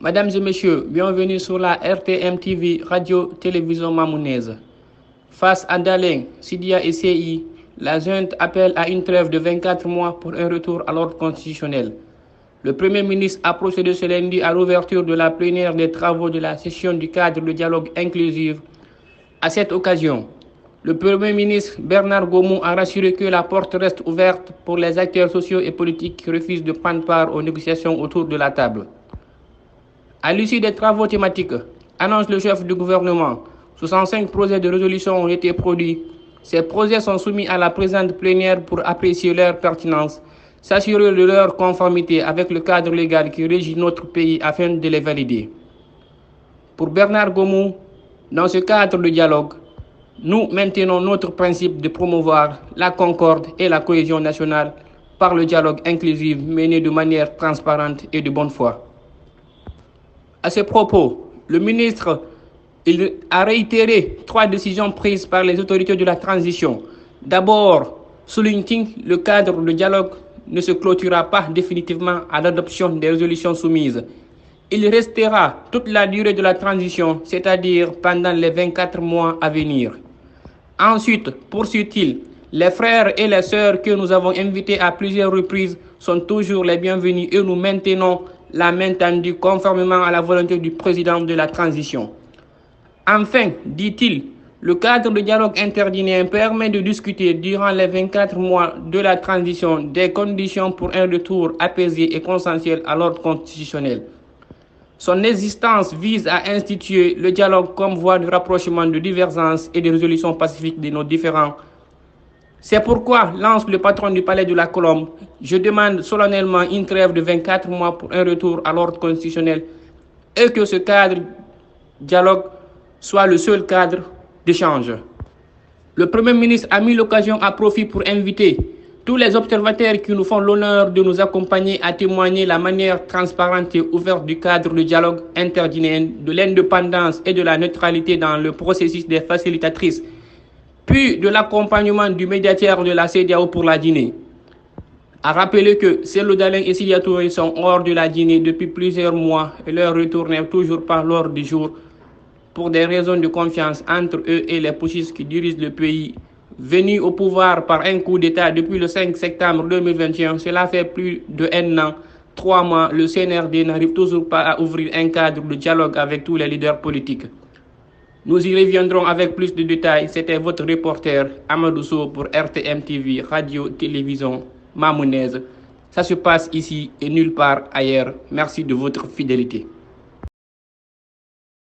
Mesdames et messieurs, bienvenue sur la RTM TV, Radio-Télévision Mamounaise. Face à Daleng, Sidia et CI, la junte appelle à une trêve de 24 mois pour un retour à l'ordre constitutionnel. Le Premier ministre a procédé ce lundi à l'ouverture de la plénière des travaux de la session du cadre de dialogue inclusif. À cette occasion, le Premier ministre Bernard Gomou a rassuré que la porte reste ouverte pour les acteurs sociaux et politiques qui refusent de prendre part aux négociations autour de la table. À l'issue des travaux thématiques, annonce le chef du gouvernement, 65 projets de résolution ont été produits. Ces projets sont soumis à la présente plénière pour apprécier leur pertinence, s'assurer de leur conformité avec le cadre légal qui régit notre pays afin de les valider. Pour Bernard Gomou, dans ce cadre de dialogue, nous maintenons notre principe de promouvoir la concorde et la cohésion nationale par le dialogue inclusif mené de manière transparente et de bonne foi. À ce propos, le ministre a réitéré 3 décisions prises par les autorités de la transition. D'abord, souligne-t-il, le cadre de dialogue ne se clôturera pas définitivement à l'adoption des résolutions soumises. Il restera toute la durée de la transition, c'est-à-dire pendant les 24 mois à venir. Ensuite, poursuit-il, les frères et les sœurs que nous avons invités à plusieurs reprises sont toujours les bienvenus et nous maintenons la main tendue conformément à la volonté du président de la transition. Enfin, dit-il, le cadre de dialogue interdinéen permet de discuter durant les 24 mois de la transition des conditions pour un retour apaisé et consensuel à l'ordre constitutionnel. Son existence vise à instituer le dialogue comme voie de rapprochement de divergences et de résolution pacifique de nos différends. C'est pourquoi, lance le patron du Palais de la Colombe, je demande solennellement une trêve de 24 mois pour un retour à l'ordre constitutionnel et que ce cadre dialogue soit le seul cadre d'échange. Le Premier ministre a mis l'occasion à profit pour inviter tous les observateurs qui nous font l'honneur de nous accompagner à témoigner la manière transparente et ouverte du cadre de dialogue interdinéen, de l'indépendance et de la neutralité dans le processus des facilitatrices, puis de l'accompagnement du médiateur de la CEDEAO pour la Guinée. A rappeler que Cellou Dalein et Sidia Touré sont hors de la Guinée depuis plusieurs mois et leur retour n'est toujours pas l'ordre du jour pour des raisons de confiance entre eux et les putschistes qui dirigent le pays. Venus au pouvoir par un coup d'État depuis le 5 septembre 2021, cela fait plus de 1 an, 3 mois, le CNRD n'arrive toujours pas à ouvrir un cadre de dialogue avec tous les leaders politiques. Nous y reviendrons avec plus de détails. C'était votre reporter Amadou Sow pour RTM TV, Radio-Télévision Mamounaise. Ça se passe ici et nulle part ailleurs. Merci de votre fidélité.